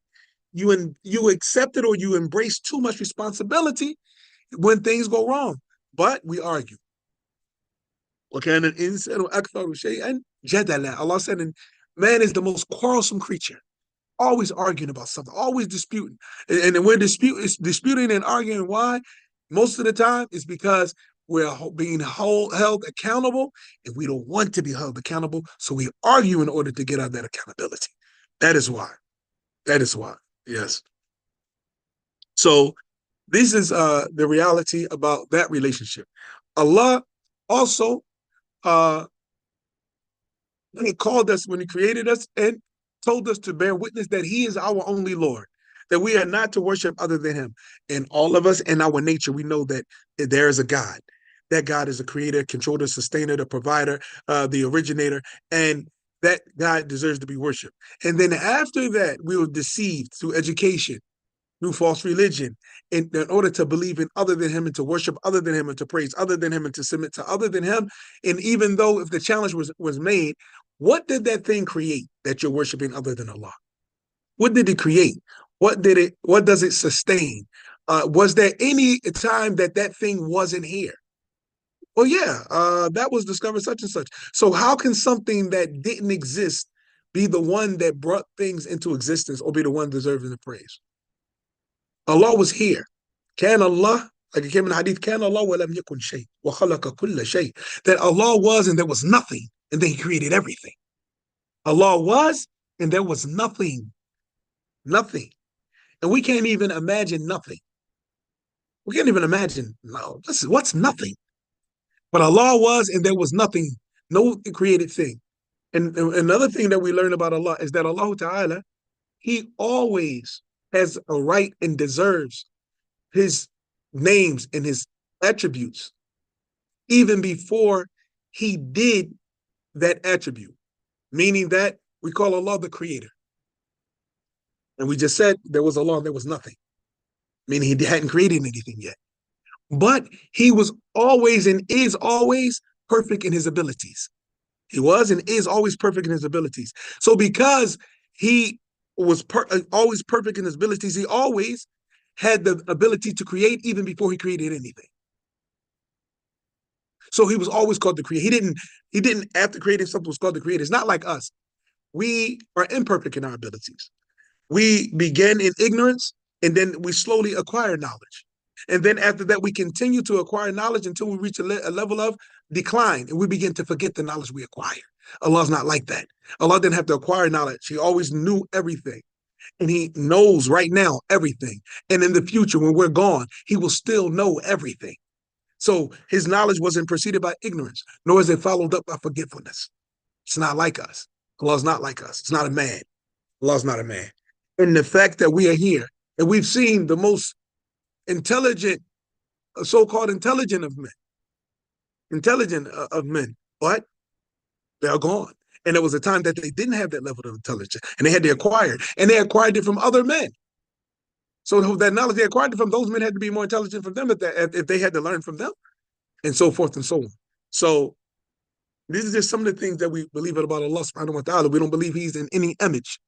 you accepted or you embrace too much responsibility when things go wrong. But we argue. وَكَانَ الْإِنسَانُ أَكْثَرُ شَيْئًا جَدَلًا. Allah said, and man is the most quarrelsome creature, always arguing about something, always disputing. And we're disputing and arguing. Why? Most of the time it's because we're being held accountable, and we don't want to be held accountable, so we argue in order to get out of that accountability. That is why. That is why. Yes. So this is the reality about that relationship. Allah also He called us when He created us and told us to bear witness that He is our only Lord, that we are not to worship other than Him. And all of us in our nature, we know that there is a God. That God is a creator, controller, sustainer, the provider, the originator, and that God deserves to be worshipped. And then after that, we were deceived through education, through false religion, in order to believe in other than Him and to worship other than Him and to praise other than Him and to submit to other than Him. And even though if the challenge was made, what did that thing create that you're worshiping other than Allah? What did it create? What does it sustain? Was there any time that thing wasn't here? Well, yeah, that was discovered such and such. So how can something that didn't exist be the one that brought things into existence or be the one deserving the praise? Allah was here. Can Allah, like it came in the hadith, can Allah wa lam yakun shay, wa khalaqa kulla shay. That Allah was and there was nothing, and then He created everything. Allah was and there was nothing. Nothing. And we can't even imagine nothing. We can't even imagine, no, what's nothing? But Allah was and there was nothing, no created thing. And another thing that we learn about Allah is that Allah Ta'ala, He always has a right and deserves His names and His attributes, even before He did that attribute, meaning that we call Allah the creator. And we just said there was Allah and there was nothing, meaning He hadn't created anything yet. But He was always and is always perfect in His abilities. He was and is always perfect in His abilities. So because He was always perfect in His abilities, He always had the ability to create even before He created anything. So He was always called the creator. He didn't after creating something was called the creator. It's not like us. We are imperfect in our abilities. We begin in ignorance, and then we slowly acquire knowledge. And then after that, we continue to acquire knowledge until we reach a level of decline, and we begin to forget the knowledge we acquire. Allah's not like that. Allah didn't have to acquire knowledge. He always knew everything. And He knows right now everything. And in the future, when we're gone, He will still know everything. So His knowledge wasn't preceded by ignorance, nor is it followed up by forgetfulness. It's not like us. Allah's not like us. It's not a man. Allah's not a man. And the fact that we are here, and we've seen the most intelligent, so-called intelligent of men, but they're gone. And there was a time that they didn't have that level of intelligence, and they had to acquire it, and they acquired it from other men. So that knowledge they acquired it from those men had to be more intelligent from them if they had to learn from them, and so forth and so on. So these are just some of the things that we believe about Allah subhanahu wa ta'ala. We don't believe he's in any image.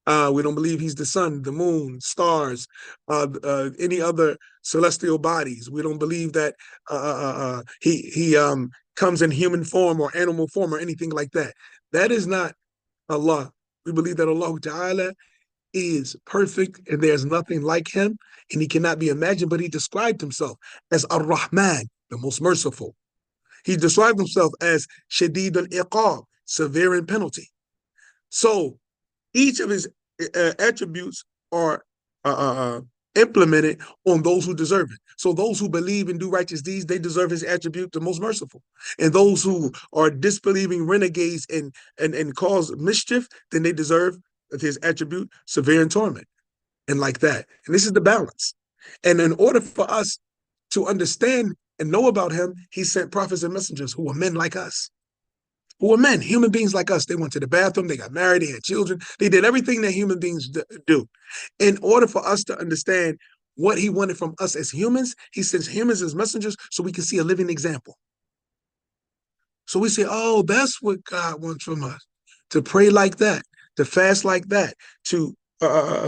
We don't believe he's the sun, the moon, stars, any other celestial bodies. We don't believe that he comes in human form or animal form or anything like that. That is not Allah. We believe that Allah Ta'ala is perfect and there's nothing like him and he cannot be imagined, but he described himself as Ar-Rahman, the most merciful. He described himself as Shadid al-Iqab, severe in penalty. So each of his attributes are implemented on those who deserve it. So those who believe and do righteous deeds, they deserve his attribute, the most merciful. And those who are disbelieving renegades and cause mischief, then they deserve his attribute, severe in torment. And like that. And this is the balance. And in order for us to understand and know about him, he sent prophets and messengers who were men like us. Who were men, human beings like us. They went to the bathroom, they got married, they had children, they did everything that human beings do. In order for us to understand what he wanted from us as humans, he sends humans as messengers so we can see a living example. So we say, oh, that's what God wants from us, to pray like that, to fast like that, to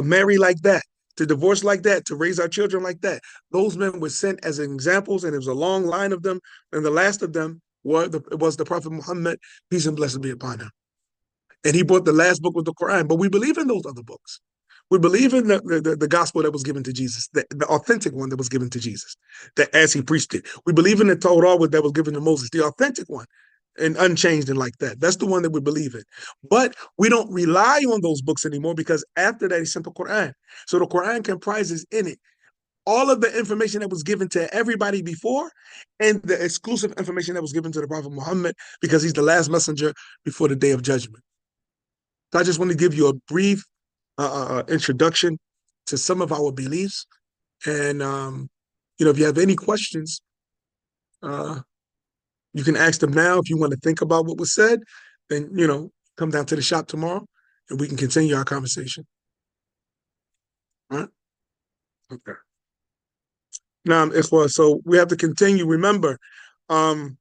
marry like that, to divorce like that, to raise our children like that. Those men were sent as examples, and it was a long line of them, and the last of them was the Prophet Muhammad, peace and blessings be upon him. And he brought the last book of the Quran, but we believe in those other books. We believe in the gospel that was given to Jesus, the authentic one that was given to Jesus, that as he preached it. We believe in the Torah that was given to Moses, the authentic one, and unchanged and like that. That's the one that we believe in. But we don't rely on those books anymore because after that, he sent the Quran. So the Quran comprises in it all of the information that was given to everybody before and the exclusive information that was given to the Prophet Muhammad because he's the last messenger before the day of judgment. So I just want to give you a brief introduction to some of our beliefs. And, if you have any questions, you can ask them now. If you want to think about what was said, then, come down to the shop tomorrow and we can continue our conversation. All right? Okay. Now, Ikhwa, so we have to continue. Remember, in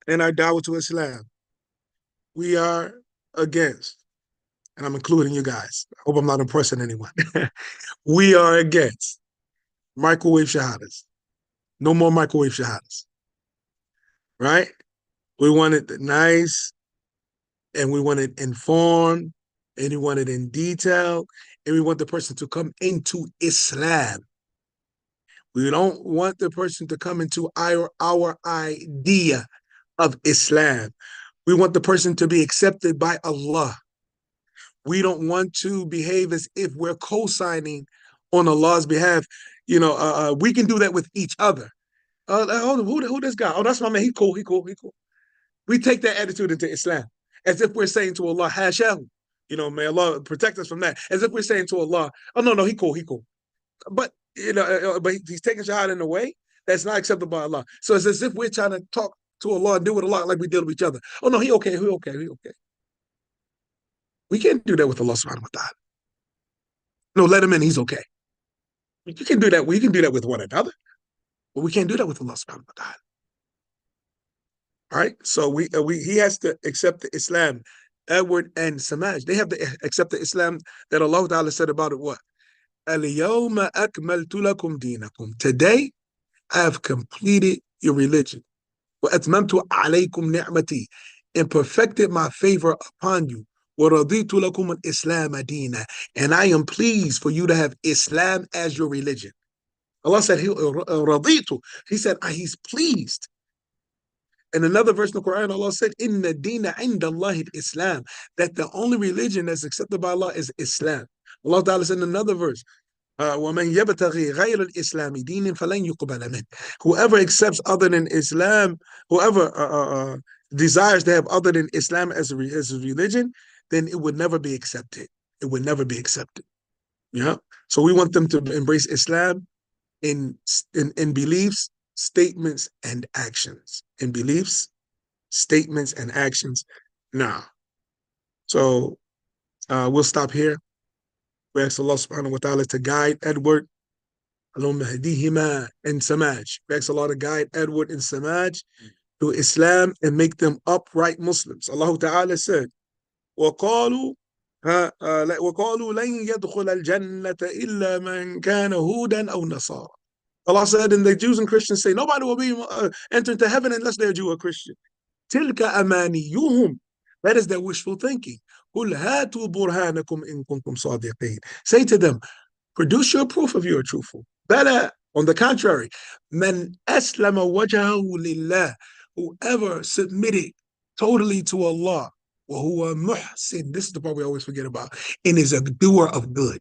our Dawa to Islam, we are against, and I'm including you guys. I hope I'm not impressing anyone. We are against microwave shahadas. No more microwave shahadas. Right? We want it nice, and we want it informed, and we want it in detail, and we want the person to come into Islam. We don't want the person to come into our idea of Islam. We want the person to be accepted by Allah. We don't want to behave as if we're co-signing on Allah's behalf. We can do that with each other. Who this guy? Oh, that's my man. He cool. We take that attitude into Islam as if we're saying to Allah, Hashem, may Allah protect us from that. As if we're saying to Allah, oh, no, he cool. But, but he's taking shahada in a way that's not acceptable by Allah. So it's as if we're trying to talk to Allah and deal with Allah like we deal with each other. Oh, no, he okay. We can't do that with Allah subhanahu wa ta'ala. No, let him in. He's okay. You can do that. We can do that with one another, but we can't do that with Allah subhanahu wa ta'ala. All right. So he has to accept the Islam. Edward and Samaj, they have to accept the Islam that Allah Ta'ala said about it. What? Al-yawma akmaltu lakum dinakum. Today, I have completed your religion. Wa atmamtu alaykum ni'mati, and perfected my favor upon you. Wa raditu lakum al-islam adina, and I am pleased for you to have Islam as your religion. Allah said, raditu. He said, he's pleased. In another verse in the Quran, Allah said, Inna deena inda Allahi Islam, that the only religion that's accepted by Allah is Islam. Allah Ta'ala said in another verse, وَمَنْ يَبْتَغِي غَيْرَ الْإِسْلَامِ دِينٍ فَلَنْ يُقْبَلَ مِنْهُ. Whoever accepts other than Islam, whoever desires to have other than Islam as a religion, then it would never be accepted. It would never be accepted. Yeah. So we want them to embrace Islam in beliefs, statements, and actions. In beliefs, statements and actions. Now, so we'll stop here. We ask Allah subhanahu wa ta'ala to guide Edward, Allahumma hadihima and Samaj. We ask Allah to guide Edward and Samaj to Islam and make them upright Muslims. Allah Ta'ala said, وقالوا وقالوا لن يدخل الجنة إلا من كان هودا أو نصارى. Allah said, and the Jews and Christians say, nobody will be enter into heaven unless they're Jew or Christian. تلك أمانيهم. That is their wishful thinking. قل هاتوا برهانكم إن كنتم صادقين. Say to them, produce your proof if you are truthful. Better, on the contrary, من أسلم وجهه لله. Whoever submitted totally to Allah, وهو محسن. This is the part we always forget about. And is a doer of good.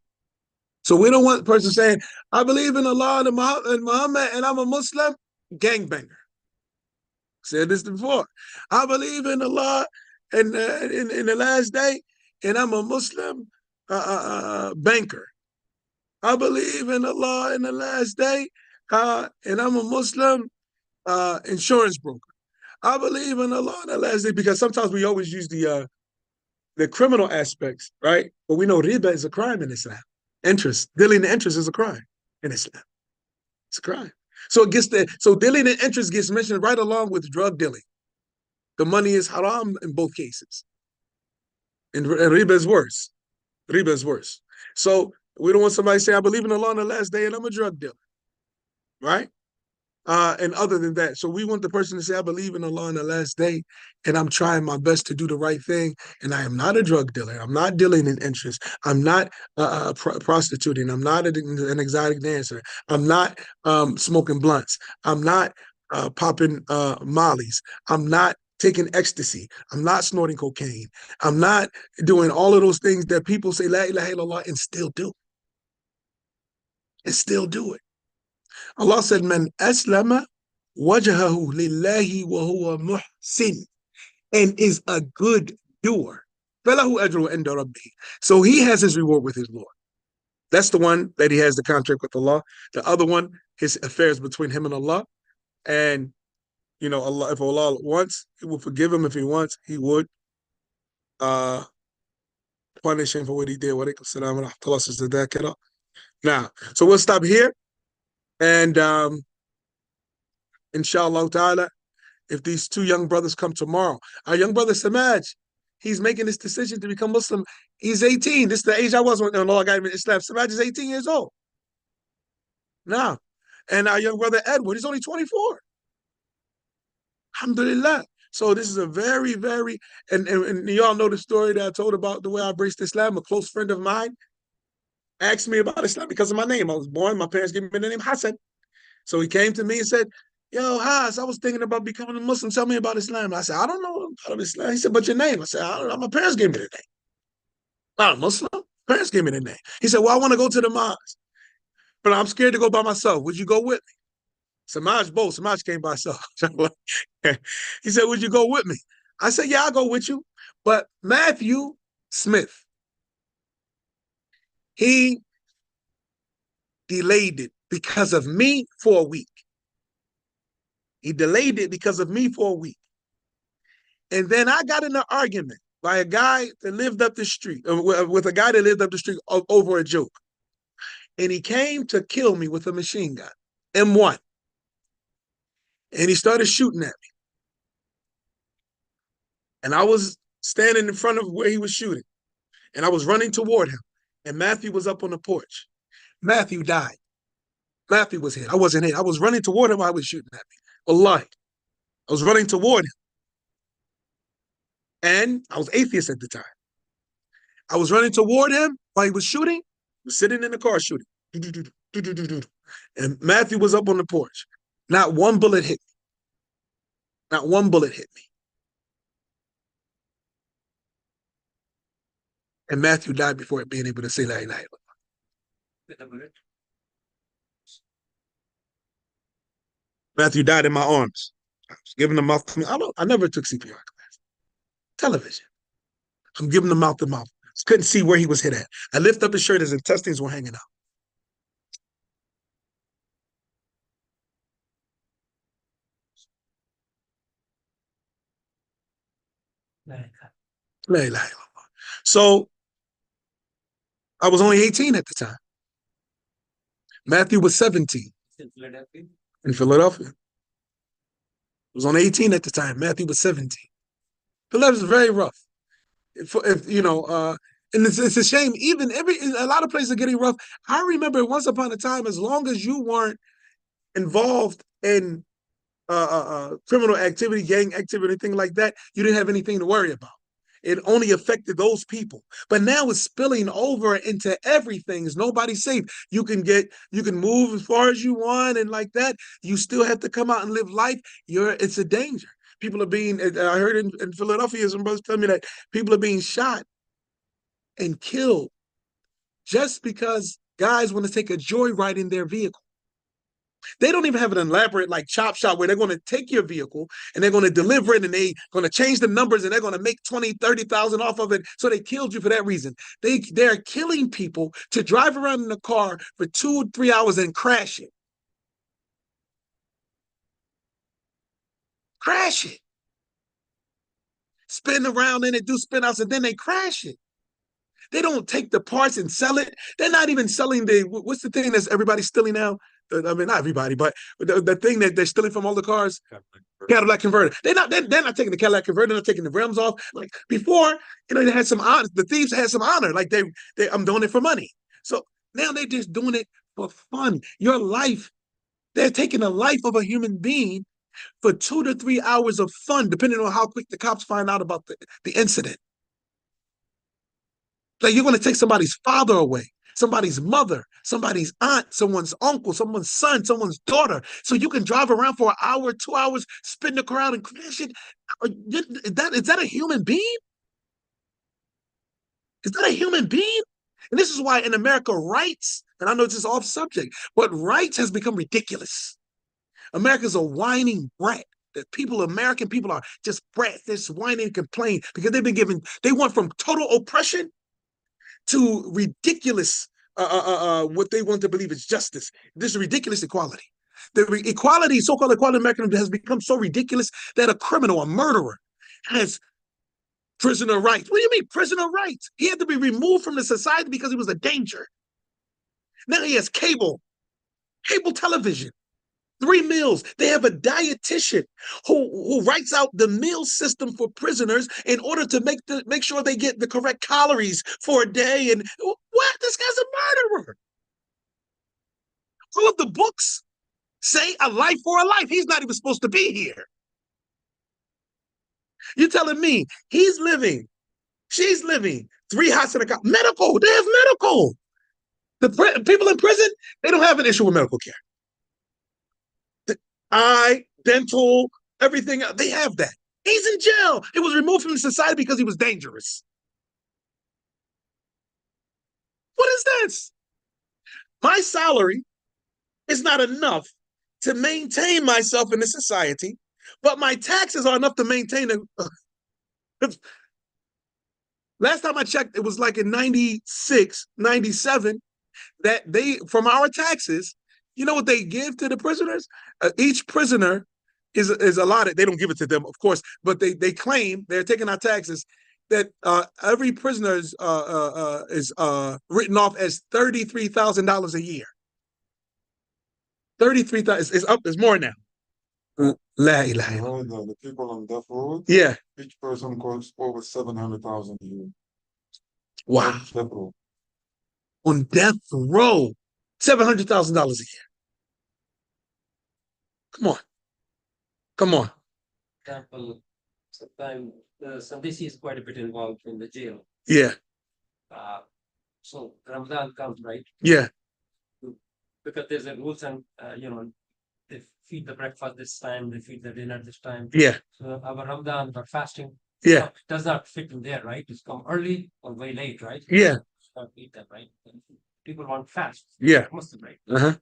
So we don't want a person saying, I believe in Allah and Muhammad and I'm a Muslim, gangbanger. Said this before. I believe in Allah and in the last day and I'm a Muslim banker. I believe in Allah in the last day and I'm a Muslim insurance broker. I believe in Allah in the last day, because sometimes we always use the criminal aspects, right? But we know riba is a crime in Islam. Interest, dealing in interest is a crime in Islam. It's a crime. So dealing in interest gets mentioned right along with drug dealing. The money is haram in both cases. And riba is worse. Riba is worse. So we don't want somebody to say, I believe in Allah on the last day and I'm a drug dealer. Right? And other than that, so we want the person to say, I believe in Allah on the last day, and I'm trying my best to do the right thing, and I am not a drug dealer. I'm not dealing in interest. I'm not prostituting. I'm not an exotic dancer. I'm not smoking blunts. I'm not popping mollies. I'm not taking ecstasy. I'm not snorting cocaine. I'm not doing all of those things that people say, La ilaha illallah, and still do. And still do it. Allah said, Man aslama wajhahu lillahi wa huwa muhsin, and is a good doer. Falahu ajru inda rabbih. So he has his reward with his Lord. That's the one that he has the contract with Allah. The other one, his affairs between him and Allah. And, you know, Allah, if Allah wants, he will forgive him. If he wants, he would punish him for what he did. Now, so we'll stop here. And inshallah ta'ala, if these two young brothers come tomorrow, our young brother Samaj, he's making this decision to become Muslim. He's 18. This is the age I was when Allah got him in Islam. Samaj is 18 years old now. And our young brother Edward, he's only 24. Alhamdulillah. So this is a very, very, and y'all know the story that I told about the way I embraced Islam. A close friend of mine asked me about Islam because of my name. I was born, my parents gave me the name Hassan. So he came to me and said, yo, Haas, I was thinking about becoming a Muslim. Tell me about Islam. I said, I don't know about Islam. He said, but your name? I said, I don't know. My parents gave me the name. Not a Muslim. Parents gave me the name. He said, well, I want to go to the mosque, but I'm scared to go by myself. Would you go with me? Samaj came by himself. He said, would you go with me? I said, yeah, I'll go with you. But Matthew Smith, he delayed it because of me for a week. He delayed it because of me for a week. And then I got in an argument by a guy that lived up the street, with a guy that lived up the street over a joke. And he came to kill me with a machine gun, M1. And he started shooting at me. And I was standing in front of where he was shooting. And I was running toward him. And Matthew was up on the porch. Matthew died. Matthew was hit. I wasn't hit. I was running toward him while he was shooting at me. Wallahi. I was running toward him. And I was atheist at the time. I was running toward him while he was shooting. He was sitting in the car shooting. And Matthew was up on the porch. Not one bullet hit me. Not one bullet hit me. And Matthew died before being able to say La ilaha illallah. Matthew died in my arms. I was giving him mouth to mouth. I never took CPR class. Television. I'm giving him mouth to mouth. Couldn't see where he was hit at. I lift up his shirt, his intestines were hanging out. La ilaha illallah. So I was only 18 at the time. Matthew was 17 In Philadelphia. in Philadelphia. I was only 18 at the time. Matthew was 17. Philadelphia was very rough. If you know, and it's a shame. Even a lot of places are getting rough. I remember once upon a time, as long as you weren't involved in criminal activity, gang activity, anything like that, you didn't have anything to worry about. It only affected those people. But now it's spilling over into everything. It's nobody's safe. You can move as far as you want and like that. You still have to come out and live life. It's a danger. People are being, I heard in Philadelphia, some brothers tell me that people are being shot and killed just because guys want to take a joyride in their vehicle. They don't even have an elaborate like chop shop where they're going to take your vehicle and they're going to deliver it and they're going to change the numbers and they're going to make 20, 30,000 off of it. So they killed you for that reason. They're killing people to drive around in a car for 2 or 3 hours and crash it. Crash it. Spin around in it, do spin outs, and then they crash it. They don't take the parts and sell it. They're not even selling what's the thing that's everybody's stealing now? I mean, not everybody, but the thing that they're stealing from all the cars, Cadillac converter. They're not taking the Cadillac converter. They're not taking the rims off. Like before, they had some honor. The thieves had some honor. Like I'm doing it for money. So now they're just doing it for fun. Your life, they're taking the life of a human being for 2 to 3 hours of fun, depending on how quick the cops find out about the incident. Like you're going to take somebody's father away, somebody's mother, somebody's aunt, someone's uncle, someone's son, someone's daughter, so you can drive around for an hour, 2 hours, spin the crowd and crash it. Is that a human being? Is that a human being? And this is why in America, rights, and I know this is off subject, but rights has become ridiculous. America's a whining brat. That American people are just brats. They're just whining and complaining because they went from total oppression to ridiculous, what they want to believe is justice. This is ridiculous equality. The equality, so-called equality in America has become so ridiculous that a criminal, a murderer, has prisoner rights. What do you mean prisoner rights? He had to be removed from the society because he was a danger. Now he has cable television. 3 meals. They have a dietitian who writes out the meal system for prisoners in order to make sure they get the correct calories for a day. And what? This guy's a murderer. All of the books say a life for a life. He's not even supposed to be here. You're telling me she's living 3 hots in a car. Medical. They have medical. The people in prison, they don't have an issue with medical care. Eye, dental, everything. They have that. He's in jail. He was removed from the society because he was dangerous. What is this? My salary is not enough to maintain myself in the society, but my taxes are enough to maintain it. Last time I checked, it was like in 96, 97, that from our taxes, you know what they give to the prisoners? Each prisoner is allotted. They don't give it to them, of course, but they claim they're taking our taxes that every prisoner is written off as $33,000 a year. 33,000 is up. There's more now. La ilaha illallah. The people on death row. Yeah. Each person costs over 700,000 a year. Wow. Death row. On death row, $700,000 a year. Come on. Example, sometimes Sandesi is quite a bit involved in the jail. Yeah. So Ramadan comes, right? Yeah. Because there's a rules and they feed the breakfast this time, they feed the dinner this time. Yeah. So our Ramadan, our fasting, Yeah. does not fit in there, right? It's come early or very late, right? Yeah. Start eat that, right? People want fast. Yeah. Muslim, right? Uh-huh.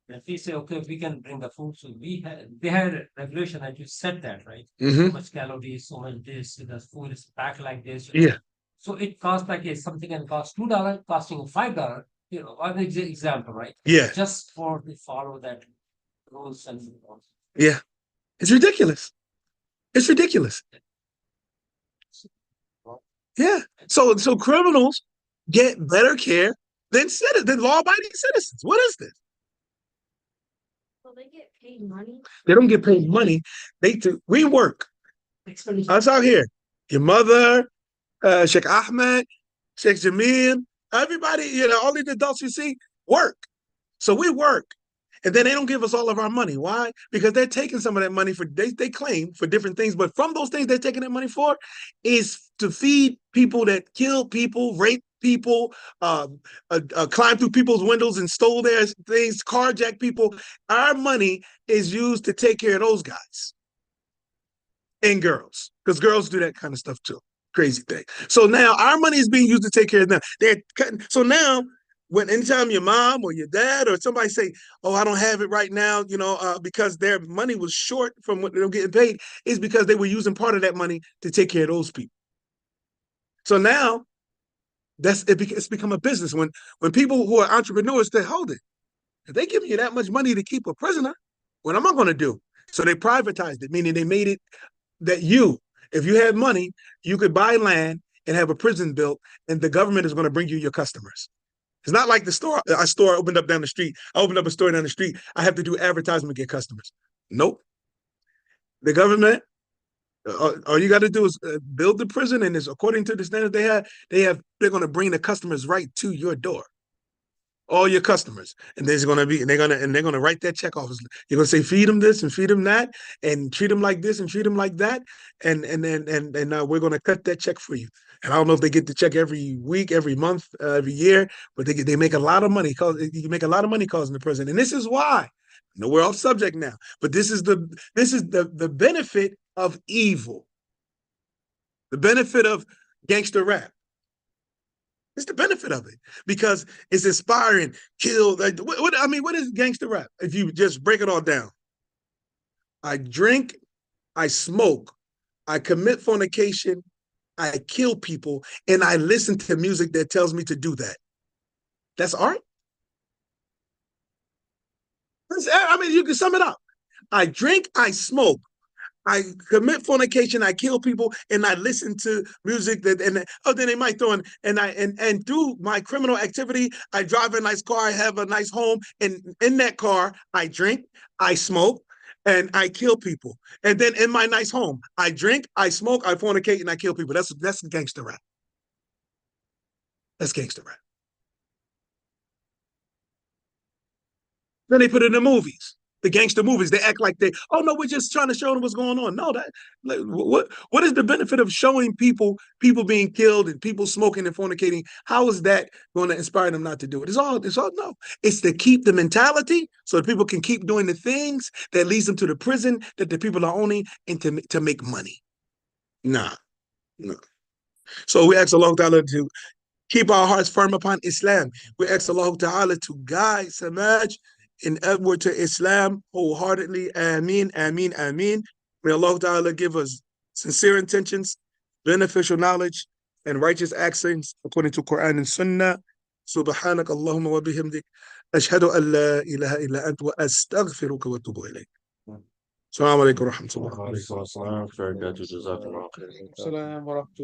And if we say, okay, we can bring the food, so they had a regulation that you said that, right? Mm-hmm. So much calories, so much this, the food is packed like this. Yeah. So it costs like something can cost $2, costing $5, one example, right? Yeah. Just for to follow that rules and laws. Yeah. It's ridiculous. It's ridiculous. Yeah. So criminals get better care than law-abiding citizens. What is this? So they get paid money. They don't get paid money. We work. Us out here. Your mother, Sheikh Ahmed, Sheikh Jamil, everybody, all these adults you see work. So we work. And then they don't give us all of our money. Why? Because they're taking some of that money they claim for different things, but from those things they're taking that money for is to feed people that kill people, rape people, climb through people's windows and stole their things, carjack people. Our money is used to take care of those guys and girls, because girls do that kind of stuff too. Crazy thing. So now our money is being used to take care of them. They're cutting. So now anytime your mom or your dad or somebody say, "Oh, I don't have it right now," because their money was short from what they're getting paid, is because they were using part of that money to take care of those people. So now it's become a business. When people who are entrepreneurs say, "Hold it, if they give you that much money to keep a prisoner, what am I going to do?" So they privatized it, meaning they made it that if you had money, you could buy land and have a prison built, and the government is going to bring you your customers. It's not like the store. Our store opened up down the street. I opened up a store down the street. I have to do advertisement to get customers. Nope. The government, all you got to do is build the prison, and it's according to the standards they're going to bring the customers right to your door. All your customers, and they're going to write that check off. You're going to say, feed them this and feed them that, and treat them like this and treat them like that, and we're going to cut that check for you. And I don't know if they get the check every week, every month, every year, but they make a lot of money. You make a lot of money causing the prison, and this is why. No, we're off subject now, but this is the benefit of evil, the benefit of gangster rap. It's the benefit of it because it's inspiring. Kill. What is gangster rap? If you just break it all down, I drink, I smoke, I commit fornication, I kill people, and I listen to music that tells me to do that. That's art. You can sum it up. I drink, I smoke, I commit fornication, I kill people, and I listen to music then they might throw in, and through my criminal activity, I drive a nice car, I have a nice home, and in that car, I drink, I smoke, and I kill people. And then in my nice home, I drink, I smoke, I fornicate, and I kill people. That's gangster rap. That's gangster rap. Then they put it in the movies. The gangster movies, they act like we're just trying to show them what's going on. No, what is the benefit of showing people being killed and people smoking and fornicating? How is that going to inspire them not to do it? It's all no. It's to keep the mentality so that people can keep doing the things that leads them to the prison that the people are owning and to make money. Nah. So we ask Allah Ta'ala to keep our hearts firm upon Islam. We ask Allah Ta'ala to guide Samaj and upward to Islam wholeheartedly. Ameen, ameen, ameen. May Allah Ta'ala give us sincere intentions, beneficial knowledge, and righteous actions according to Quran and Sunnah. سبحانك اللهم وبحمدك أشهد أن لا إله إلا أنت وأستغفرك وأتوب إليك. السلام عليكم ورحمة الله. وعليكم السلام ورحمة الله وبركاته. جزاكم الله خير. السلام ورحمة